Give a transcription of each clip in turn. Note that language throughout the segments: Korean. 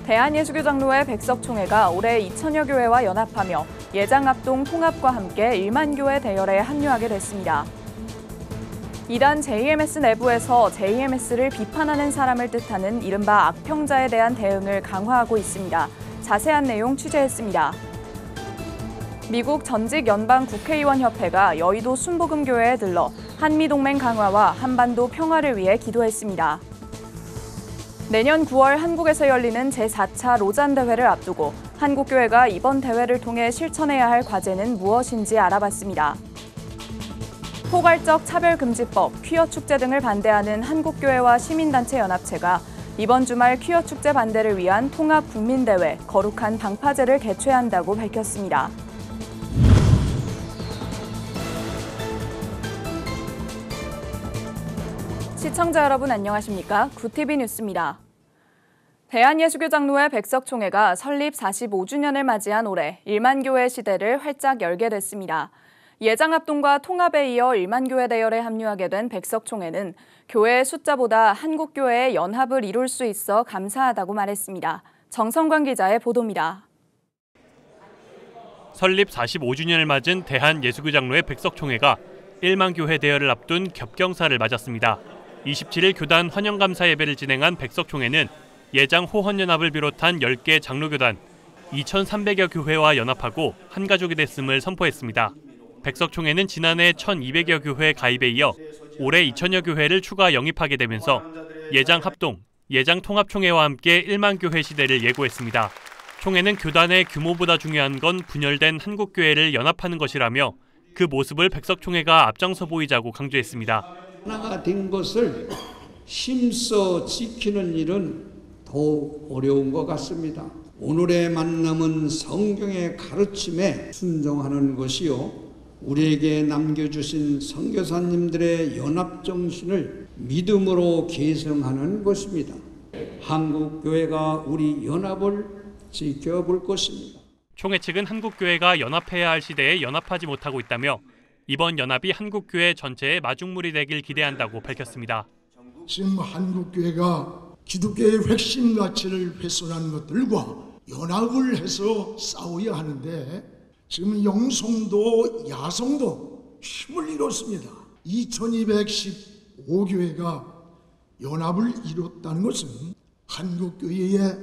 대한예수교장로회 백석총회가 올해 2천여 교회와 연합하며 예장합동 통합과 함께 1만 교회 대열에 합류하게 됐습니다. 이단 JMS 내부에서 JMS를 비판하는 사람을 뜻하는 이른바 악평자에 대한 대응을 강화하고 있습니다. 자세한 내용 취재했습니다. 미국 전직 연방 국회의원 협회가 여의도 순복음교회에 들러 한미동맹 강화와 한반도 평화를 위해 기도했습니다. 내년 9월 한국에서 열리는 제4차 로잔 대회를 앞두고 한국교회가 이번 대회를 통해 실천해야 할 과제는 무엇인지 알아봤습니다. 포괄적 차별금지법, 퀴어축제 등을 반대하는 한국교회와 시민단체 연합체가 이번 주말 퀴어축제 반대를 위한 통합국민대회 거룩한 방파제를 개최한다고 밝혔습니다. 시청자 여러분 안녕하십니까? 구TV 뉴스입니다. 대한예수교장로회 백석총회가 설립 45주년을 맞이한 올해 1만 교회 시대를 활짝 열게 됐습니다. 예장합동과 통합에 이어 1만 교회 대열에 합류하게 된 백석총회는 교회의 숫자보다 한국교회의 연합을 이룰 수 있어 감사하다고 말했습니다. 정성관 기자의 보도입니다. 설립 45주년을 맞은 대한예수교장로회 백석총회가 1만 교회 대열을 앞둔 겹경사를 맞았습니다. 27일 교단 환영감사 예배를 진행한 백석총회는 예장 호헌연합을 비롯한 10개 장로교단 2,300여 교회와 연합하고 한 가족이 됐음을 선포했습니다. 백석총회는 지난해 1,200여 교회 가입에 이어 올해 2,000여 교회를 추가 영입하게 되면서 예장 합동, 예장 통합총회와 함께 1만 교회 시대를 예고했습니다. 총회는 교단의 규모보다 중요한 건 분열된 한국교회를 연합하는 것이라며 그 모습을 백석총회가 앞장서 보이자고 강조했습니다. 하나가 된 것을 힘써 지키는 일은 더욱 어려운 것 같습니다. 오늘의 만남은 성경의 가르침에 순종하는 것이요, 우리에게 남겨주신 선교사님들의 연합정신을 믿음으로 계승하는 것입니다. 한국교회가 우리 연합을 지켜볼 것입니다. 총회 측은 한국교회가 연합해야 할 시대에 연합하지 못하고 있다며 이번 연합이 한국교회 전체의 마중물이 되길 기대한다고 밝혔습니다. 지금 한국교회가 기독교의 핵심 가치를 훼손한 것들과 연합을 해서 싸워야 하는데 지금 영성도 야성도 힘을 잃었습니다. 2215교회가 연합을 이뤘다는 것은 한국교회의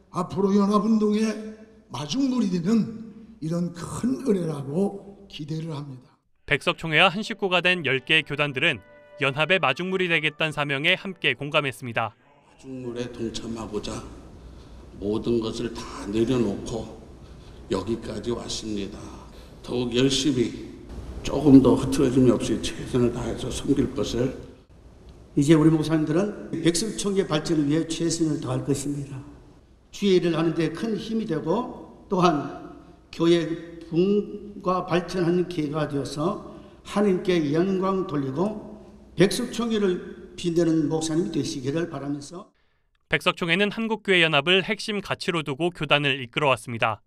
앞으로 연합운동의 마중물이 되는 이런 큰 은혜라고 기대를 합니다. 백석총회와 한 식구가 된 10개 교단들은 연합의 마중물이 되겠다는 사명에 함께 공감했습니다. 마중물에 동참하고자 모든 것을 다 내려놓고 여기까지 왔습니다. 더욱 열심히 조금 더 흐트러짐이 없이 최선을 다해서 섬길 것을. 이제 우리 목사님들은 백석총회 발전을 위해 최선을 다할 것입니다. 주의 일을 하는데 큰 힘이 되고 또한 교회 붕과 발전하는 기회가 되어서 하나님께 영광 돌리고 백석총회를 빛내는 목사님이 되시기를 바라면서 백석총회는 한국교회 연합을 핵심 가치로 두고 교단을 이끌어왔습니다.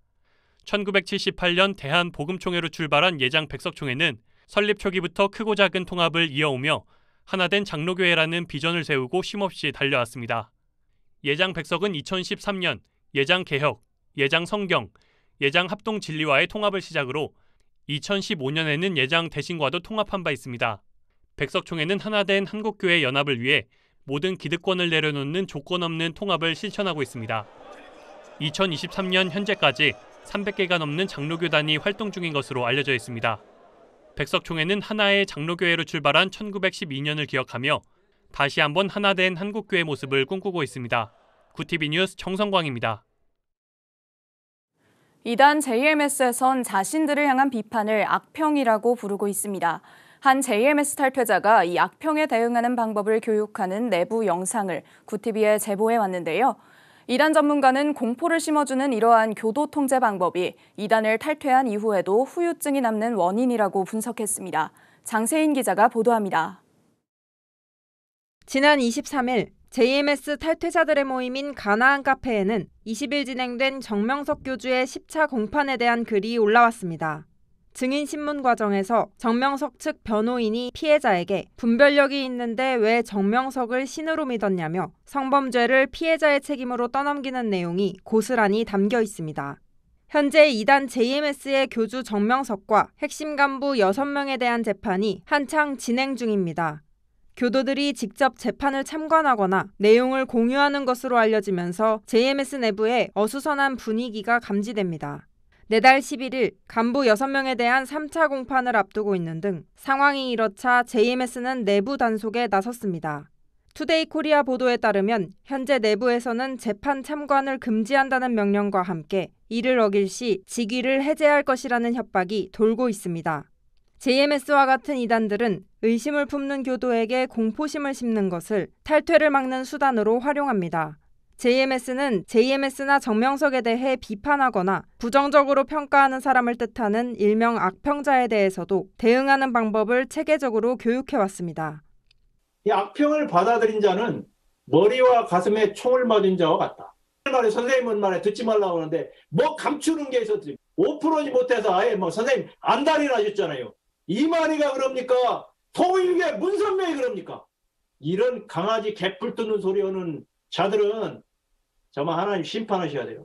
1978년 대한복음총회로 출발한 예장 백석총회는 설립 초기부터 크고 작은 통합을 이어오며 하나된 장로교회라는 비전을 세우고 쉼없이 달려왔습니다. 예장 백석은 2013년 예장 개혁, 예장 성경, 예장 합동 진리와의 통합을 시작으로 2015년에는 예장 대신과도 통합한 바 있습니다. 백석총회는 하나된 한국교회 연합을 위해 모든 기득권을 내려놓는 조건 없는 통합을 실천하고 있습니다. 2023년 현재까지 300개가 넘는 장로교단이 활동 중인 것으로 알려져 있습니다. 백석총회는 하나의 장로교회로 출발한 1912년을 기억하며 다시 한번 하나된 한국교회 모습을 꿈꾸고 있습니다. 구TV 뉴스 정성광입니다. 이단 JMS에선 자신들을 향한 비판을 악평이라고 부르고 있습니다. 한 JMS 탈퇴자가 이 악평에 대응하는 방법을 교육하는 내부 영상을 구TV에 제보해 왔는데요. 이단 전문가는 공포를 심어주는 이러한 교도 통제 방법이 이단을 탈퇴한 이후에도 후유증이 남는 원인이라고 분석했습니다. 장세인 기자가 보도합니다. 지난 23일 JMS 탈퇴자들의 모임인 가나안 카페에는 20일 진행된 정명석 교주의 10차 공판에 대한 글이 올라왔습니다. 증인신문 과정에서 정명석 측 변호인이 피해자에게 분별력이 있는데 왜 정명석을 신으로 믿었냐며 성범죄를 피해자의 책임으로 떠넘기는 내용이 고스란히 담겨 있습니다. 현재 2단 JMS의 교주 정명석과 핵심 간부 6명에 대한 재판이 한창 진행 중입니다. 교도들이 직접 재판을 참관하거나 내용을 공유하는 것으로 알려지면서 JMS 내부에 어수선한 분위기가 감지됩니다. 내달 11일 간부 6명에 대한 3차 공판을 앞두고 있는 등 상황이 이렇자 JMS는 내부 단속에 나섰습니다. 투데이 코리아 보도에 따르면 현재 내부에서는 재판 참관을 금지한다는 명령과 함께 이를 어길 시 직위를 해제할 것이라는 협박이 돌고 있습니다. JMS와 같은 이단들은 의심을 품는 교도에게 공포심을 심는 것을 탈퇴를 막는 수단으로 활용합니다. JMS는 JMS나 정명석에 대해 비판하거나 부정적으로 평가하는 사람을 뜻하는 일명 악평자에 대해서도 대응하는 방법을 체계적으로 교육해왔습니다. 이 악평을 받아들인 자는 머리와 가슴에 총을 맞은 자와 같다. 말에 선생님은 말에 듣지 말라고 하는데 뭐 감추는 게 있었지. 5%지 못해서 아예 뭐 선생님 안달이 나셨잖아요. 이 말이가 그럽니까? 통일계 문선명이 그럽니까? 이런 강아지 개뿔 뜯는 소리 하는 자들은 정말 하나님 심판하셔야 돼요.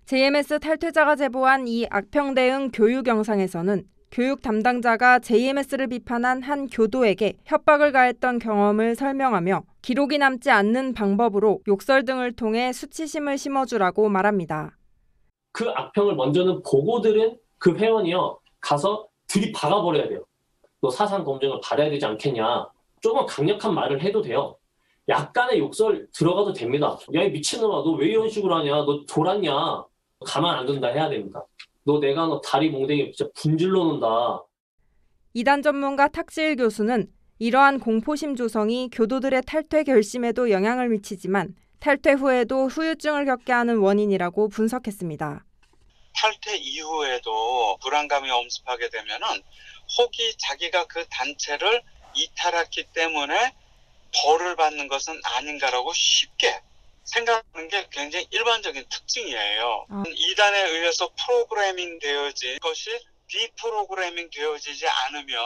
JMS 탈퇴자가 제보한 이 악평 대응 교육 영상에서는 교육 담당자가 JMS를 비판한 한 교도에게 협박을 가했던 경험을 설명하며 기록이 남지 않는 방법으로 욕설 등을 통해 수치심을 심어주라고 말합니다. 그 악평을 먼저는 보고 들은 그 회원이요. 가서 들이박아버려야 돼요. 너 사상 검증을 받아야 되지 않겠냐. 조금 강력한 말을 해도 돼요. 약간의 욕설 들어가도 됩니다. 야, 이 미친놈아, 너 왜 이런 식으로 하냐? 너 돌았냐? 가만 안 둔다 해야 됩니다. 너 다리 몽댕이 진짜 분질러 놓는다. 이단 전문가 탁지일 교수는 이러한 공포심 조성이 교도들의 탈퇴 결심에도 영향을 미치지만 탈퇴 후에도 후유증을 겪게 하는 원인이라고 분석했습니다. 탈퇴 이후에도 불안감이 엄습하게 되면은 혹이 자기가 그 단체를 이탈했기 때문에 벌을 받는 것은 아닌가라고 쉽게 생각하는 게 굉장히 일반적인 특징이에요. 이단에 의해서 프로그래밍 되어진 것이 디프로그래밍 되어지지 않으면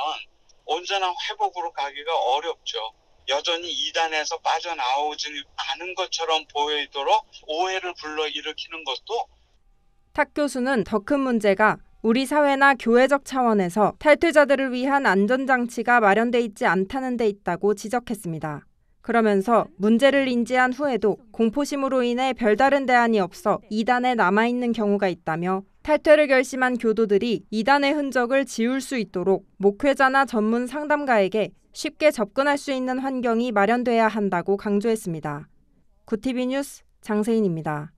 온전한 회복으로 가기가 어렵죠. 여전히 이단에서 빠져나오지 않은 것처럼 보이도록 오해를 불러일으키는 것도. 탁 교수는 더 큰 문제가 우리 사회나 교회적 차원에서 탈퇴자들을 위한 안전장치가 마련돼 있지 않다는 데 있다고 지적했습니다. 그러면서 문제를 인지한 후에도 공포심으로 인해 별다른 대안이 없어 이단에 남아있는 경우가 있다며 탈퇴를 결심한 교도들이 이단의 흔적을 지울 수 있도록 목회자나 전문 상담가에게 쉽게 접근할 수 있는 환경이 마련돼야 한다고 강조했습니다. 구티비 뉴스 장세인입니다.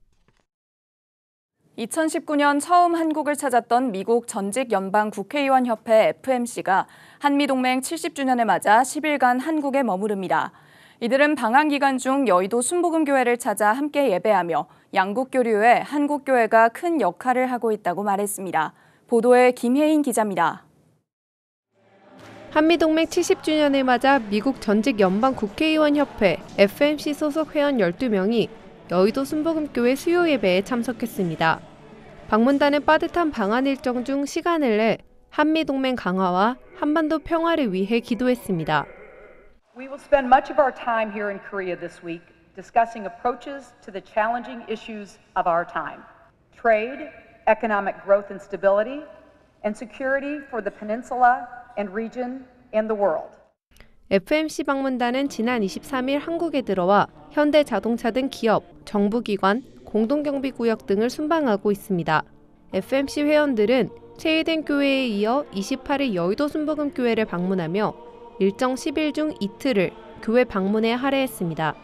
2019년 처음 한국을 찾았던 미국 전직 연방 국회의원 협회 FMC가 한미동맹 70주년을 맞아 10일간 한국에 머무릅니다. 이들은 방한 기간 중 여의도 순복음교회를 찾아 함께 예배하며 양국 교류에 한국교회가 큰 역할을 하고 있다고 말했습니다. 보도에 김혜인 기자입니다. 한미동맹 70주년을 맞아 미국 전직 연방 국회의원 협회 FMC 소속 회원 12명이 여의도 순복음교회 수요 예배에 참석했습니다. 방문단은 빠듯한 방한 일정 중 시간을 내 한미동맹 강화와 한반도 평화를 위해 기도했습니다. We will spend much of our time here in Korea this week discussing approaches to the challenging issues of our time. Trade, economic growth and stability, and security for the peninsula and region and the world. FMC 방문단은 지난 23일 한국에 들어와 현대자동차 등 기업, 정부기관, 공동경비구역 등을 순방하고 있습니다. FMC 회원들은 체이덴 교회에 이어 28일 여의도 순복음교회를 방문하며 일정 10일 중 이틀을 교회 방문에 할애했습니다.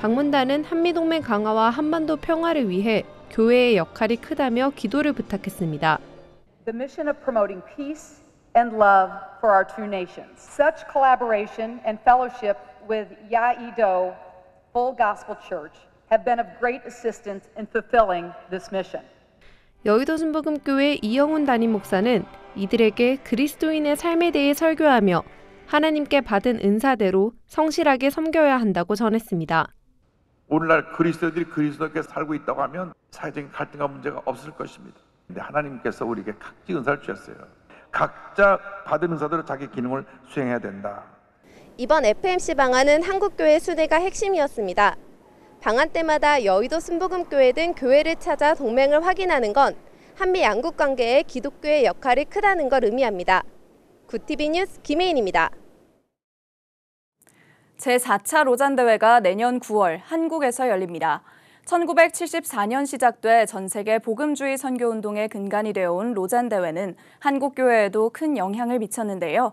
방문단은 한미동맹 강화와 한반도 평화를 위해 교회의 역할이 크다며 기도를 부탁했습니다. The mission of promoting peace and love for our two nations. Such collaboration and fellowship with Yaedo Full Gospel Church have been of great assistance in fulfilling this mission. 여의도 순복음교회 이영훈 담임 목사는 이들에게 그리스도인의 삶에 대해 설교하며 하나님께 받은 은사대로 성실하게 섬겨야 한다고 전했습니다. 오늘날 그리스도인들이 그리스도께 살고 있다고 하면 사회적인 갈등과 문제가 없을 것입니다. 근데 하나님께서 우리에게 각지 은사를 주셨어요. 각자 받은 은사대로 자기 기능을 수행해야 된다. 이번 FMC 방안은 한국교회 순회가 핵심이었습니다. 방안 때마다 여의도 순복음교회 등 교회를 찾아 동맹을 확인하는 건 한미 양국 관계에 기독교의 역할이 크다는 걸 의미합니다. 구TV 뉴스 김혜인입니다. 제4차 로잔 대회가 내년 9월 한국에서 열립니다. 1974년 시작돼 전 세계 복음주의 선교운동의 근간이 되어온 로잔 대회는 한국 교회에도 큰 영향을 미쳤는데요.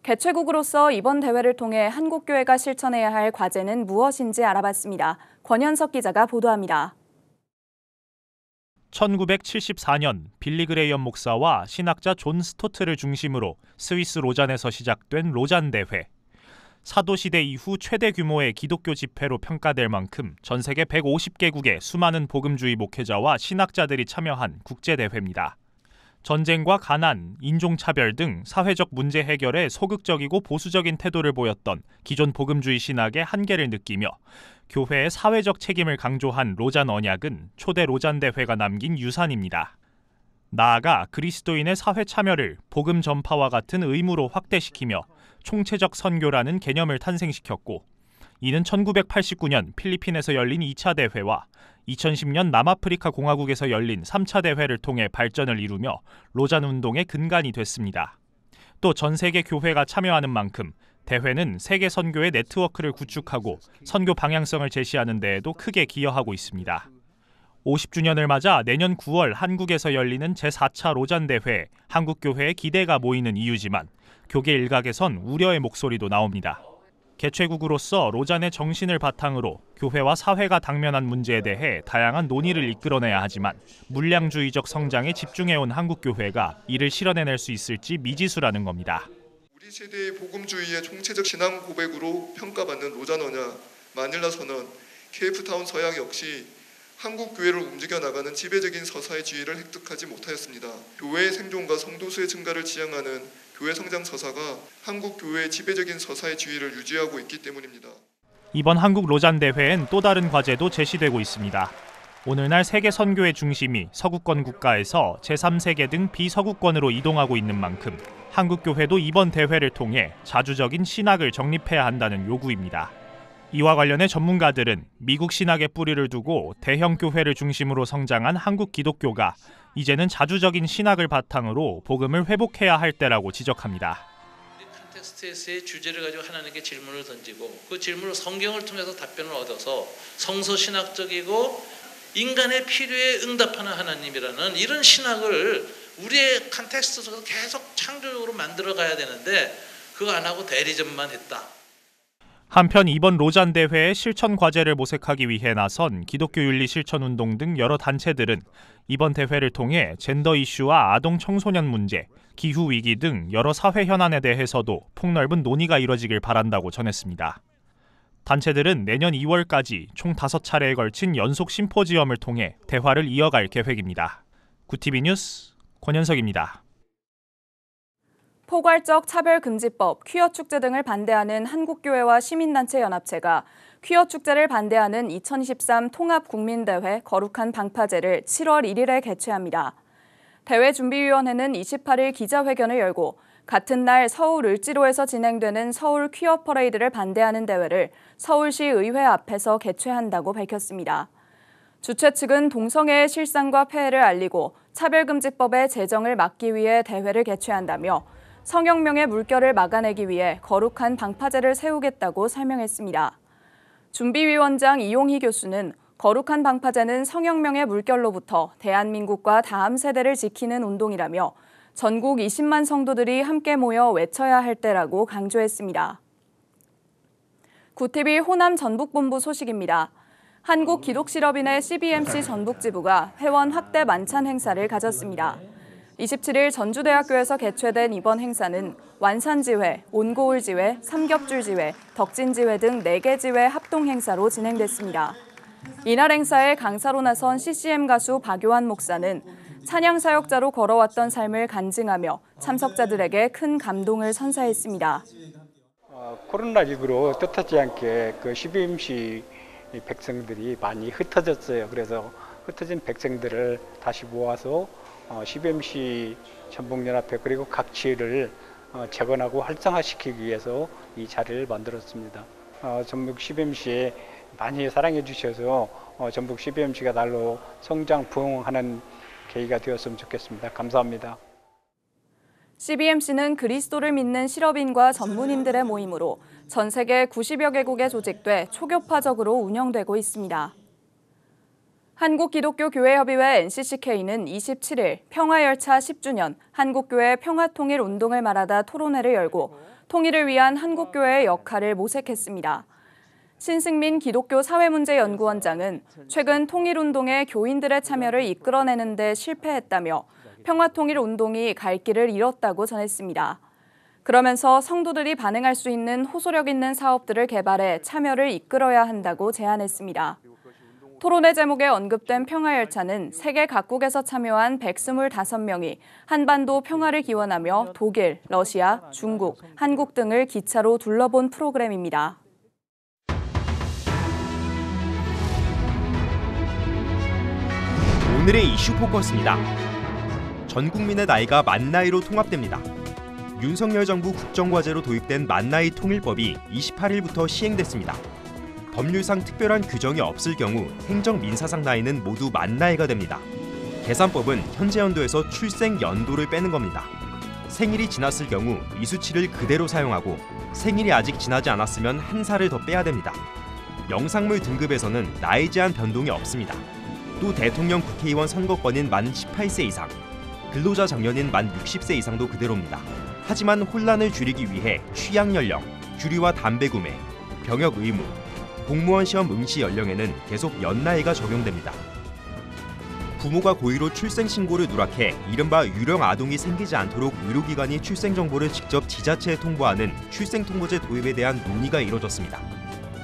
개최국으로서 이번 대회를 통해 한국 교회가 실천해야 할 과제는 무엇인지 알아봤습니다. 권현석 기자가 보도합니다. 1974년 빌리 그레이엄 목사와 신학자 존 스토트를 중심으로 스위스 로잔에서 시작된 로잔 대회. 사도시대 이후 최대 규모의 기독교 집회로 평가될 만큼 전 세계 150개국의 수많은 복음주의 목회자와 신학자들이 참여한 국제대회입니다. 전쟁과 가난, 인종차별 등 사회적 문제 해결에 소극적이고 보수적인 태도를 보였던 기존 복음주의 신학의 한계를 느끼며 교회의 사회적 책임을 강조한 로잔 언약은 초대 로잔 대회가 남긴 유산입니다. 나아가 그리스도인의 사회 참여를 복음 전파와 같은 의무로 확대시키며 총체적 선교라는 개념을 탄생시켰고, 이는 1989년 필리핀에서 열린 2차 대회와 2010년 남아프리카 공화국에서 열린 3차 대회를 통해 발전을 이루며 로잔 운동의 근간이 됐습니다. 또 전 세계 교회가 참여하는 만큼 대회는 세계 선교의 네트워크를 구축하고 선교 방향성을 제시하는 데에도 크게 기여하고 있습니다. 50주년을 맞아 내년 9월 한국에서 열리는 제4차 로잔 대회에 한국 교회의 기대가 모이는 이유지만 교계 일각에선 우려의 목소리도 나옵니다. 개최국으로서 로잔의 정신을 바탕으로 교회와 사회가 당면한 문제에 대해 다양한 논의를 이끌어내야 하지만 물량주의적 성장에 집중해온 한국 교회가 이를 실현해낼 수 있을지 미지수라는 겁니다. 우리 세대의 복음주의의 총체적 신앙 고백으로 평가받는 로잔 언약, 마닐라 선언, 케이프타운 서약 역시 한국 교회를 움직여 나가는 지배적인 서사의 지위를 획득하지 못하였습니다. 교회의 생존과 성도수의 증가를 지향하는 교회 성장 서사가 한국 교회의 지배적인 서사의 지위를 유지하고 있기 때문입니다. 이번 한국 로잔 대회엔 또 다른 과제도 제시되고 있습니다. 오늘날 세계 선교의 중심이 서구권 국가에서 제3세계 등 비서구권으로 이동하고 있는 만큼 한국 교회도 이번 대회를 통해 자주적인 신학을 정립해야 한다는 요구입니다. 이와 관련해 전문가들은 미국 신학에 뿌리를 두고 대형 교회를 중심으로 성장한 한국 기독교가 이제는 자주적인 신학을 바탕으로 복음을 회복해야 할 때라고 지적합니다. 컨텍스트에서의 주제를 가지고 하나님께 질문을 던지고 그 질문을 성경을 통해서 답변을 얻어서 성서신학적이고 인간의 필요에 응답하는 하나님이라는 이런 신학을 우리의 컨텍스트 속에서 계속 창조적으로 만들어 가야 되는데 그거 안 하고 대리점만 했다. 한편 이번 로잔 대회의 실천 과제를 모색하기 위해 나선 기독교 윤리 실천 운동 등 여러 단체들은 이번 대회를 통해 젠더 이슈와 아동 청소년 문제, 기후 위기 등 여러 사회 현안에 대해서도 폭넓은 논의가 이뤄지길 바란다고 전했습니다. 단체들은 내년 2월까지 총 5차례에 걸친 연속 심포지엄을 통해 대화를 이어갈 계획입니다. 구TV 뉴스 권현석입니다. 포괄적 차별금지법, 퀴어축제 등을 반대하는 한국교회와 시민단체 연합체가 퀴어축제를 반대하는 2023 통합국민대회 거룩한 방파제를 7월 1일에 개최합니다. 대회준비위원회는 28일 기자회견을 열고 같은 날 서울 을지로에서 진행되는 서울 퀴어 퍼레이드를 반대하는 대회를 서울시 의회 앞에서 개최한다고 밝혔습니다. 주최 측은 동성애의 실상과 폐해를 알리고 차별금지법의 제정을 막기 위해 대회를 개최한다며 성혁명의 물결을 막아내기 위해 거룩한 방파제를 세우겠다고 설명했습니다. 준비위원장 이용희 교수는 거룩한 방파제는 성혁명의 물결로부터 대한민국과 다음 세대를 지키는 운동이라며 전국 20만 성도들이 함께 모여 외쳐야 할 때라고 강조했습니다. 구TV 호남 전북본부 소식입니다. 한국기독실업인회 CBMC 전북지부가 회원 확대 만찬 행사를 가졌습니다. 27일 전주대학교에서 개최된 이번 행사는 완산지회, 온고울지회, 삼겹줄지회, 덕진지회 등 4개 지회 합동 행사로 진행됐습니다. 이날 행사에 강사로 나선 CCM 가수 박요한 목사는 찬양 사역자로 걸어왔던 삶을 간증하며 참석자들에게 큰 감동을 선사했습니다. 코로나19로 뜻하지 않게 그 CBMC 백성들이 많이 흩어졌어요. 그래서 흩어진 백성들을 다시 모아서 CBMC 전북연합회 그리고 각 지회를 재건하고 활성화시키기 위해서 이 자리를 만들었습니다. 전북 CBMC에 많이 사랑해 주셔서 전북 CBMC가 날로 성장 부흥하는 계기가 되었으면 좋겠습니다. 감사합니다. CBMC는 그리스도를 믿는 실업인과 전문인들의 모임으로 전 세계 90여 개국에 조직돼 초교파적으로 운영되고 있습니다. 한국기독교교회협의회 NCCK는 27일 평화열차 10주년 한국교회 평화통일운동을 말하다 토론회를 열고 통일을 위한 한국교회의 역할을 모색했습니다. 신승민 기독교 사회문제연구원장은 최근 통일운동에 교인들의 참여를 이끌어내는 데 실패했다며 평화통일운동이 갈 길을 잃었다고 전했습니다. 그러면서 성도들이 반응할 수 있는 호소력 있는 사업들을 개발해 참여를 이끌어야 한다고 제안했습니다. 토론회 제목에 언급된 평화열차는 세계 각국에서 참여한 125명이 한반도 평화를 기원하며 독일, 러시아, 중국, 한국 등을 기차로 둘러본 프로그램입니다. 오늘의 이슈 포커스입니다. 전 국민의 나이가 만 나이로 통합됩니다. 윤석열 정부 국정과제로 도입된 만나이 통일법이 28일부터 시행됐습니다. 법률상 특별한 규정이 없을 경우 행정 민사상 나이는 모두 만 나이가 됩니다. 계산법은 현재 연도에서 출생 연도를 빼는 겁니다. 생일이 지났을 경우 이 수치를 그대로 사용하고 생일이 아직 지나지 않았으면 한 살을 더 빼야 됩니다. 영상물 등급에서는 나이 제한 변동이 없습니다. 또 대통령 국회의원 선거권인 만 18세 이상, 근로자 정년인 만 60세 이상도 그대로입니다. 하지만 혼란을 줄이기 위해 취약 연령, 주류와 담배 구매, 병역 의무, 공무원 시험 응시 연령에는 계속 연나이가 적용됩니다. 부모가 고의로 출생신고를 누락해 이른바 유령 아동이 생기지 않도록 의료기관이 출생정보를 직접 지자체에 통보하는 출생통보제 도입에 대한 논의가 이뤄졌습니다.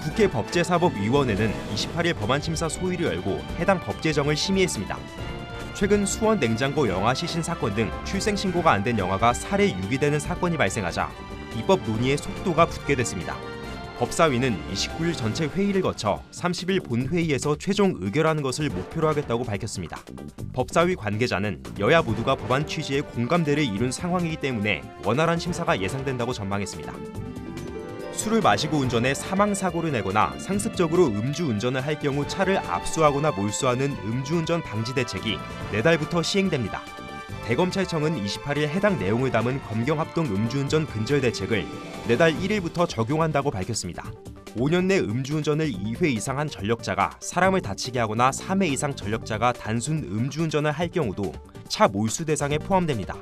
국회 법제사법위원회는 28일 법안심사 소위를 열고 해당 법제정을 심의했습니다. 최근 수원 냉장고 영화 시신 사건 등 출생신고가 안 된 영화가 살해 유기되는 사건이 발생하자 입법 논의의 속도가 붙게 됐습니다. 법사위는 29일 전체 회의를 거쳐 30일 본회의에서 최종 의결하는 것을 목표로 하겠다고 밝혔습니다. 법사위 관계자는 여야 모두가 법안 취지에 공감대를 이룬 상황이기 때문에 원활한 심사가 예상된다고 전망했습니다. 술을 마시고 운전해 사망사고를 내거나 상습적으로 음주운전을 할 경우 차를 압수하거나 몰수하는 음주운전 방지 대책이 내달부터 시행됩니다. 대검찰청은 28일 해당 내용을 담은 검경합동 음주운전 근절 대책을 내달 1일부터 적용한다고 밝혔습니다. 5년 내 음주운전을 2회 이상 한 전력자가 사람을 다치게 하거나 3회 이상 전력자가 단순 음주운전을 할 경우도 차 몰수 대상에 포함됩니다.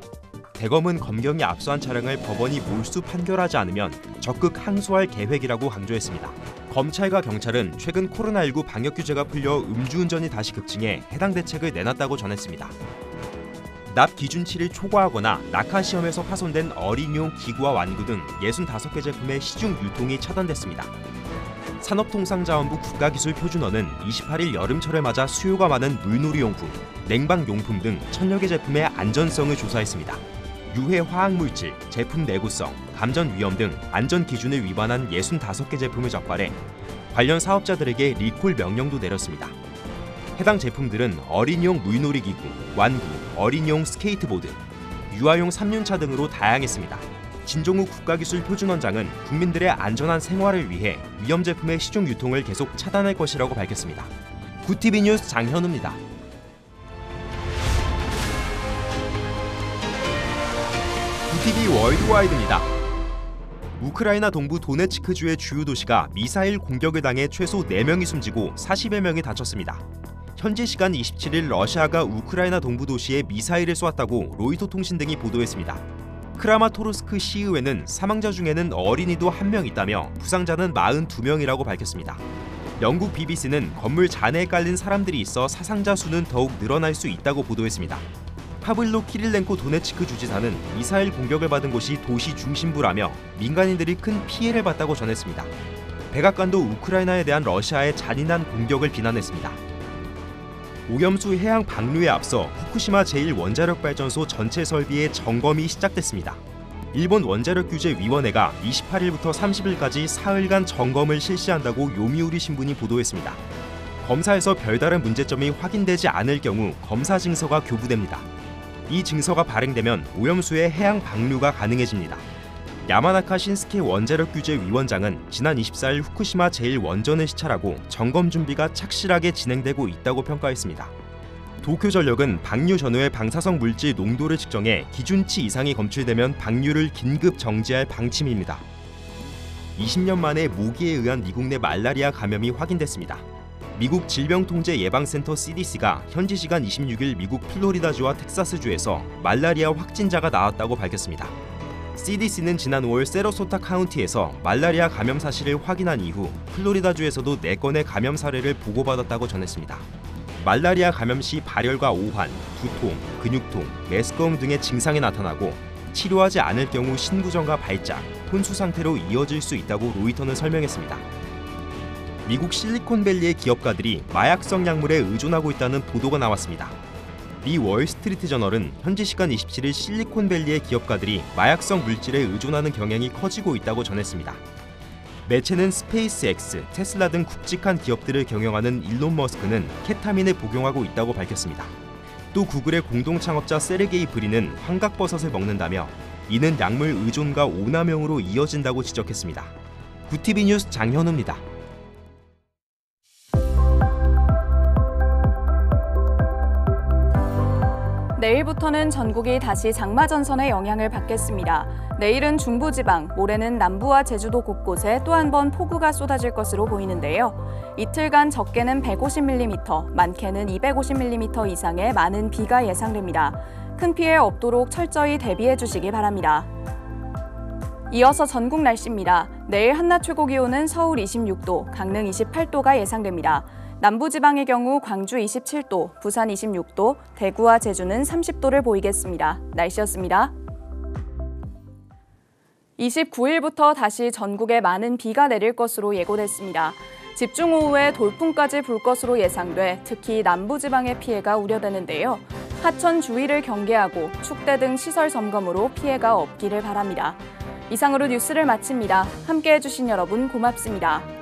대검은 검경이 압수한 차량을 법원이 몰수 판결하지 않으면 적극 항소할 계획이라고 강조했습니다. 검찰과 경찰은 최근 코로나19 방역 규제가 풀려 음주운전이 다시 급증해 해당 대책을 내놨다고 전했습니다. 납 기준치를 초과하거나 낙하시험에서 파손된 어린이용 기구와 완구 등 65개 제품의 시중 유통이 차단됐습니다. 산업통상자원부 국가기술표준원은 28일 여름철을 맞아 수요가 많은 물놀이용품, 냉방용품 등 1000여 개 제품의 안전성을 조사했습니다. 유해 화학물질, 제품 내구성, 감전 위험 등 안전 기준을 위반한 65개 제품을 적발해 관련 사업자들에게 리콜 명령도 내렸습니다. 해당 제품들은 어린이용 물놀이기구, 완구, 어린이용 스케이트보드, 유아용 3륜차 등으로 다양했습니다. 진종욱 국가기술표준원장은 국민들의 안전한 생활을 위해 위험 제품의 시중 유통을 계속 차단할 것이라고 밝혔습니다. 구TV 뉴스 장현우입니다. 구TV 월드와이드입니다. 우크라이나 동부 도네츠크주의 주요 도시가 미사일 공격을 당해 최소 4명이 숨지고 40여 명이 다쳤습니다. 현지 시간 27일 러시아가 우크라이나 동부 도시에 미사일을 쏘았다고 로이터 통신 등이 보도했습니다. 크라마토르스크 시의회는 사망자 중에는 어린이도 1명 있다며 부상자는 42명이라고 밝혔습니다. 영국 BBC는 건물 잔해에 깔린 사람들이 있어 사상자 수는 더욱 늘어날 수 있다고 보도했습니다. 파블로 키릴렌코 도네츠크 주지사는 미사일 공격을 받은 곳이 도시 중심부라며 민간인들이 큰 피해를 봤다고 전했습니다. 백악관도 우크라이나에 대한 러시아의 잔인한 공격을 비난했습니다. 오염수 해양 방류에 앞서 후쿠시마 제1원자력발전소 전체 설비의 점검이 시작됐습니다. 일본 원자력규제위원회가 28일부터 30일까지 사흘간 점검을 실시한다고 요미우리 신문이 보도했습니다. 검사에서 별다른 문제점이 확인되지 않을 경우 검사 증서가 교부됩니다. 이 증서가 발행되면 오염수의 해양 방류가 가능해집니다. 야마나카 신스케 원자력 규제 위원장은 지난 24일 후쿠시마 제1원전을 시찰하고 점검 준비가 착실하게 진행되고 있다고 평가했습니다. 도쿄전력은 방류 전후의 방사성 물질 농도를 측정해 기준치 이상이 검출되면 방류를 긴급 정지할 방침입니다. 20년 만에 모기에 의한 미국 내 말라리아 감염이 확인됐습니다. 미국 질병통제예방센터 CDC가 현지 시간 26일 미국 플로리다주와 텍사스주에서 말라리아 확진자가 나왔다고 밝혔습니다. CDC는 지난 5월 세러소타 카운티에서 말라리아 감염 사실을 확인한 이후 플로리다주에서도 4건의 감염 사례를 보고받았다고 전했습니다. 말라리아 감염 시 발열과 오한, 두통, 근육통, 메스꺼움 등의 증상이 나타나고 치료하지 않을 경우 신부전과 발작, 혼수 상태로 이어질 수 있다고 로이터는 설명했습니다. 미국 실리콘밸리의 기업가들이 마약성 약물에 의존하고 있다는 보도가 나왔습니다. 미 월스트리트 저널은 현지 시간 27일 실리콘밸리의 기업가들이 마약성 물질에 의존하는 경향이 커지고 있다고 전했습니다. 매체는 스페이스X, 테슬라 등 굵직한 기업들을 경영하는 일론 머스크는 케타민을 복용하고 있다고 밝혔습니다. 또 구글의 공동 창업자 세르게이 브린은 환각버섯을 먹는다며 이는 약물 의존과 오남용으로 이어진다고 지적했습니다. 구티비 뉴스 장현우입니다. 내일부터는 전국이 다시 장마전선의 영향을 받겠습니다. 내일은 중부지방, 모레는 남부와 제주도 곳곳에 또 한 번 폭우가 쏟아질 것으로 보이는데요. 이틀간 적게는 150mm, 많게는 250mm 이상의 많은 비가 예상됩니다. 큰 피해 없도록 철저히 대비해 주시기 바랍니다. 이어서 전국 날씨입니다. 내일 한낮 최고 기온은 서울 26도, 강릉 28도가 예상됩니다. 남부지방의 경우 광주 27도, 부산 26도, 대구와 제주는 30도를 보이겠습니다. 날씨였습니다. 29일부터 다시 전국에 많은 비가 내릴 것으로 예고됐습니다. 집중호우에 돌풍까지 불 것으로 예상돼 특히 남부지방의 피해가 우려되는데요. 하천 주의를 경계하고 축대 등 시설 점검으로 피해가 없기를 바랍니다. 이상으로 뉴스를 마칩니다. 함께해 주신 여러분 고맙습니다.